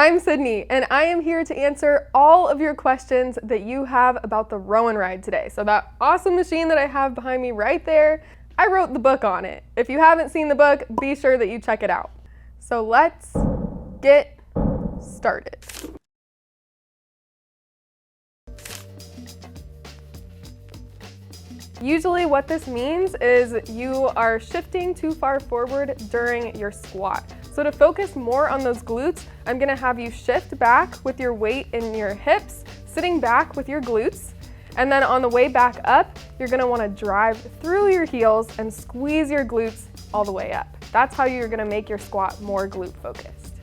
I'm Sydney, and I am here to answer all of your questions that you have about the Row and Ride today. So that awesome machine that I have behind me right there, I wrote the book on it. If you haven't seen the book, be sure that you check it out. So let's get started. Usually what this means is you are shifting too far forward during your squat. So to focus more on those glutes, I'm gonna have you shift back with your weight in your hips, sitting back with your glutes, and then on the way back up, you're gonna wanna drive through your heels and squeeze your glutes all the way up. That's how you're gonna make your squat more glute focused.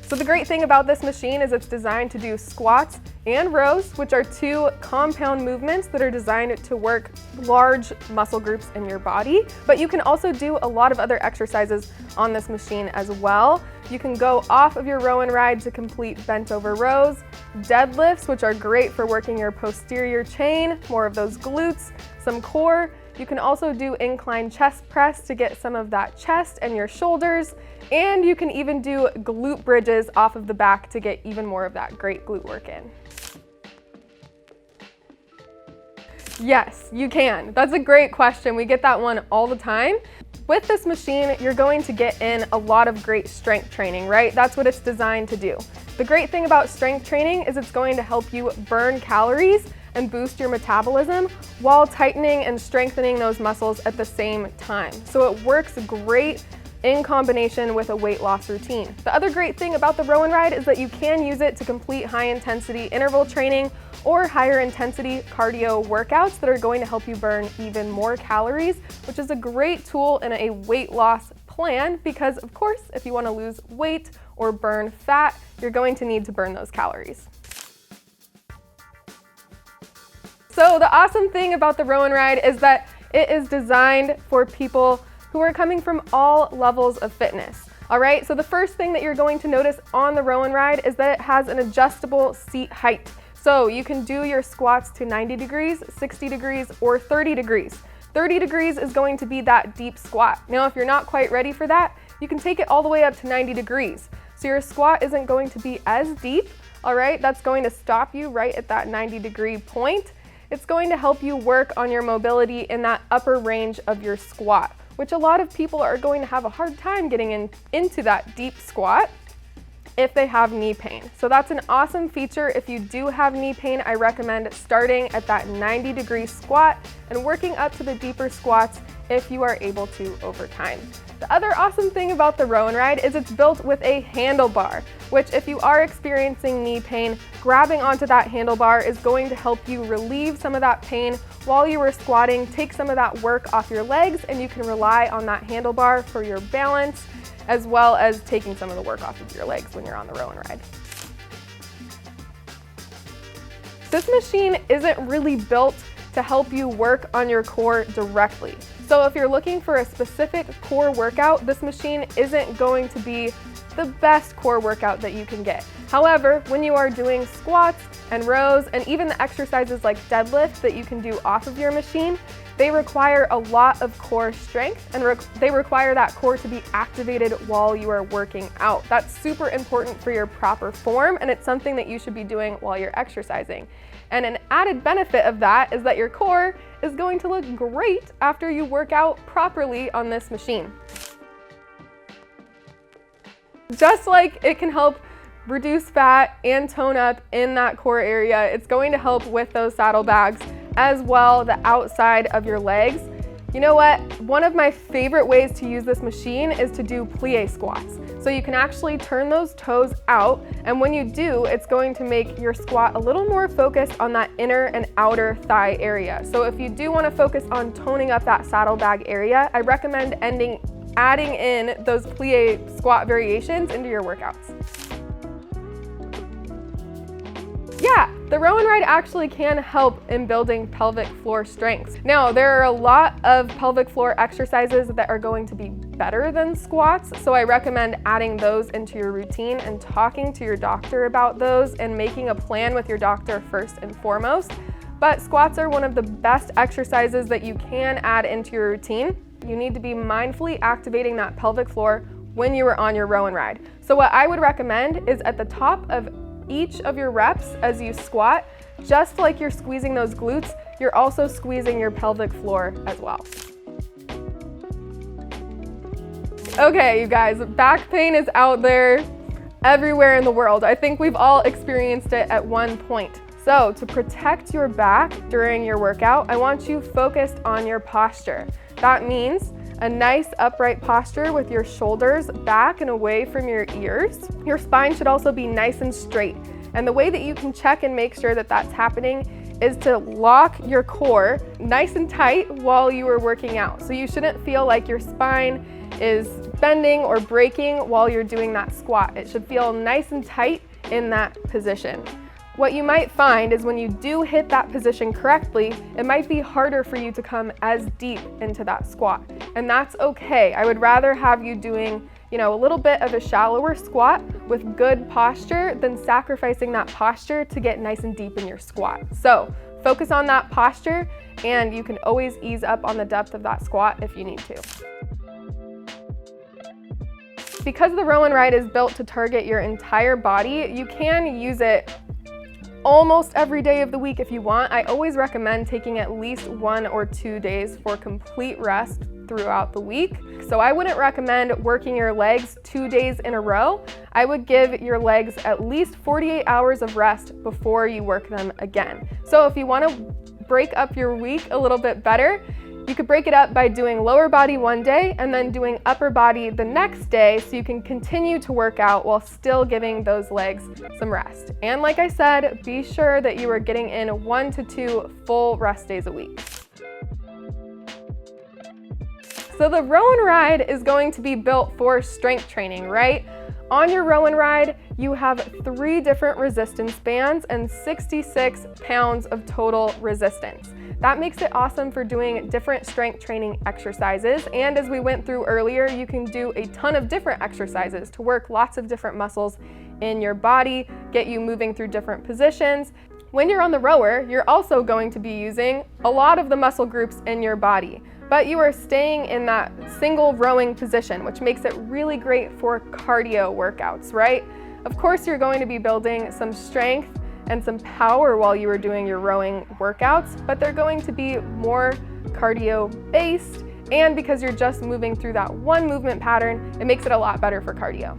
So the great thing about this machine is it's designed to do squats and rows, which are two compound movements that are designed to work large muscle groups in your body. But you can also do a lot of other exercises on this machine as well. You can go off of your row and ride to complete bent over rows, deadlifts, which are great for working your posterior chain, more of those glutes, some core. You can also do incline chest press to get some of that chest and your shoulders. And you can even do glute bridges off of the back to get even more of that great glute work in. Yes, you can. That's a great question. We get that one all the time. With this machine, you're going to get in a lot of great strength training, right? That's what it's designed to do. The great thing about strength training is it's going to help you burn calories and boost your metabolism while tightening and strengthening those muscles at the same time. So it works great in combination with a weight loss routine. The other great thing about the Row and Ride is that you can use it to complete high intensity interval training or higher intensity cardio workouts that are going to help you burn even more calories, which is a great tool in a weight loss plan because, of course, if you want to lose weight or burn fat, you're going to need to burn those calories. So the awesome thing about the Row and Ride is that it is designed for people who are coming from all levels of fitness. All right, so the first thing that you're going to notice on the Row and Ride is that it has an adjustable seat height. So you can do your squats to 90 degrees, 60 degrees, or 30 degrees. 30 degrees is going to be that deep squat. Now, if you're not quite ready for that, you can take it all the way up to 90 degrees. So your squat isn't going to be as deep, all right? That's going to stop you right at that 90-degree point. It's going to help you work on your mobility in that upper range of your squat, which a lot of people are going to have a hard time getting into that deep squat if they have knee pain. So that's an awesome feature. If you do have knee pain, I recommend starting at that 90-degree squat and working up to the deeper squats if you are able to over time. The other awesome thing about the Row and Ride is it's built with a handlebar, which if you are experiencing knee pain, grabbing onto that handlebar is going to help you relieve some of that pain while you are squatting, take some of that work off your legs, and you can rely on that handlebar for your balance, as well as taking some of the work off of your legs when you're on the Row and Ride. This machine isn't really built to help you work on your core directly. So if you're looking for a specific core workout, this machine isn't going to be the best core workout that you can get. However, when you are doing squats and rows and even the exercises like deadlift that you can do off of your machine, they require a lot of core strength and they require that core to be activated while you are working out. That's super important for your proper form, and it's something that you should be doing while you're exercising. And an added benefit of that is that your core is going to look great after you work out properly on this machine. Just like it can help reduce fat and tone up in that core area, it's going to help with those saddlebags as well, the outside of your legs. You know what? One of my favorite ways to use this machine is to do plie squats. So you can actually turn those toes out, and when you do, it's going to make your squat a little more focused on that inner and outer thigh area. So if you do want to focus on toning up that saddlebag area, I recommend adding in those plie squat variations into your workouts. Yeah, the Row and Ride actually can help in building pelvic floor strength. Now, there are a lot of pelvic floor exercises that are going to be better than squats, so I recommend adding those into your routine and talking to your doctor about those and making a plan with your doctor first and foremost. But squats are one of the best exercises that you can add into your routine. You need to be mindfully activating that pelvic floor when you were on your row and ride. So what I would recommend is at the top of each of your reps as you squat, just like you're squeezing those glutes, you're also squeezing your pelvic floor as well. Okay, you guys, back pain is out there everywhere in the world. I think we've all experienced it at one point. So to protect your back during your workout, I want you focused on your posture. That means a nice upright posture with your shoulders back and away from your ears. Your spine should also be nice and straight. And the way that you can check and make sure that that's happening is to lock your core nice and tight while you are working out. So you shouldn't feel like your spine is bending or breaking while you're doing that squat. It should feel nice and tight in that position. What you might find is when you do hit that position correctly, it might be harder for you to come as deep into that squat. And that's okay. I would rather have you doing, a little bit of a shallower squat with good posture than sacrificing that posture to get nice and deep in your squat. So focus on that posture, and you can always ease up on the depth of that squat if you need to. Because the row and ride is built to target your entire body, you can use it almost every day of the week if you want. I always recommend taking at least 1 or 2 days for complete rest throughout the week. So I wouldn't recommend working your legs 2 days in a row. I would give your legs at least 48 hours of rest before you work them again. So if you want to break up your week a little bit better, you could break it up by doing lower body one day and then doing upper body the next day, so you can continue to work out while still giving those legs some rest. And like I said, be sure that you are getting in 1 to 2 full rest days a week. So the row and ride is going to be built for strength training, right? On your row and ride, you have 3 different resistance bands and 66 pounds of total resistance. That makes it awesome for doing different strength training exercises. And as we went through earlier, you can do a ton of different exercises to work lots of different muscles in your body, get you moving through different positions. When you're on the rower, you're also going to be using a lot of the muscle groups in your body, but you are staying in that single rowing position, which makes it really great for cardio workouts, right? Of course, you're going to be building some strength and some power while you are doing your rowing workouts, but they're going to be more cardio based, and because you're just moving through that one movement pattern, it makes it a lot better for cardio.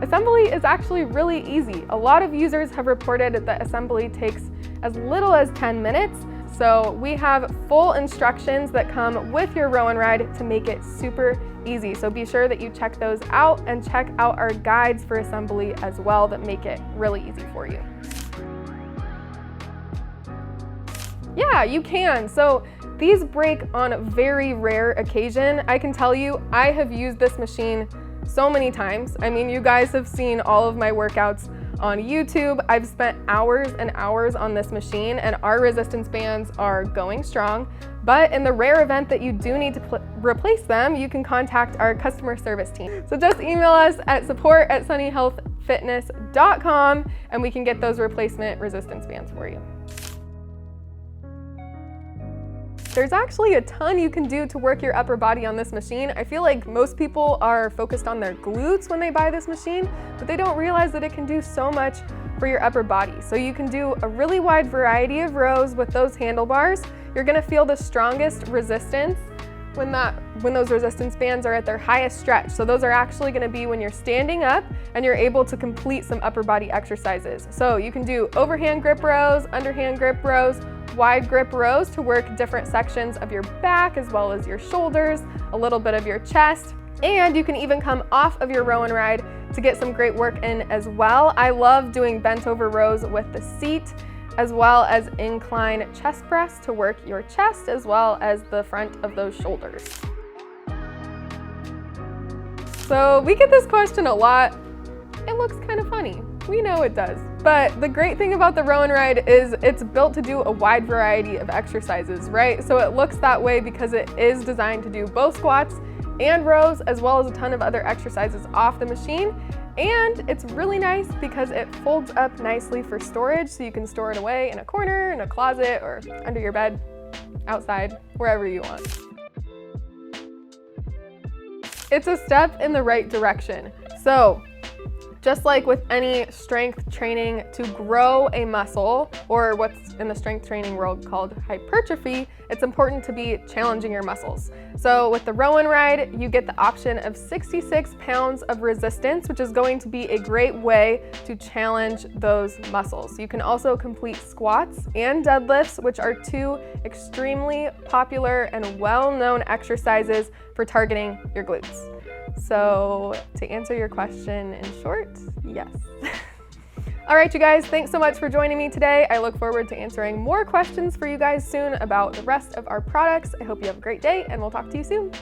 Assembly is actually really easy. A lot of users have reported that assembly takes as little as 10 minutes. So we have full instructions that come with your row and ride to make it super easy. So be sure that you check those out and check out our guides for assembly as well that make it really easy for you. Yeah, you can. So these break on a very rare occasion. I can tell you, I have used this machine so many times. I mean, you guys have seen all of my workouts on YouTube. I've spent hours and hours on this machine, and our resistance bands are going strong. But in the rare event that you do need to replace them, you can contact our customer service team. So just email us at support@sunnyhealthfitness.com and we can get those replacement resistance bands for you. There's actually a ton you can do to work your upper body on this machine. I feel like most people are focused on their glutes when they buy this machine, but they don't realize that it can do so much for your upper body. So you can do a really wide variety of rows with those handlebars. You're gonna feel the strongest resistance when those resistance bands are at their highest stretch. So those are actually gonna be when you're standing up and you're able to complete some upper body exercises. So you can do overhand grip rows, underhand grip rows, wide grip rows to work different sections of your back as well as your shoulders, a little bit of your chest, and you can even come off of your row and ride to get some great work in as well. I love doing bent over rows with the seat, as well as incline chest press to work your chest as well as the front of those shoulders. So we get this question a lot. It looks kind of funny. We know it does. But the great thing about the row and ride is it's built to do a wide variety of exercises, right? So it looks that way because it is designed to do both squats and rows, as well as a ton of other exercises off the machine. And it's really nice because it folds up nicely for storage, so you can store it away in a corner, in a closet, or under your bed, outside, wherever you want. It's a step in the right direction. So, just like with any strength training, to grow a muscle, or what's in the strength training world called hypertrophy, it's important to be challenging your muscles. So with the row and ride, you get the option of 66 pounds of resistance, which is going to be a great way to challenge those muscles. You can also complete squats and deadlifts, which are two extremely popular and well-known exercises for targeting your glutes. So to answer your question in short, yes. All right, you guys, thanks so much for joining me today. I look forward to answering more questions for you guys soon about the rest of our products. I hope you have a great day, and we'll talk to you soon.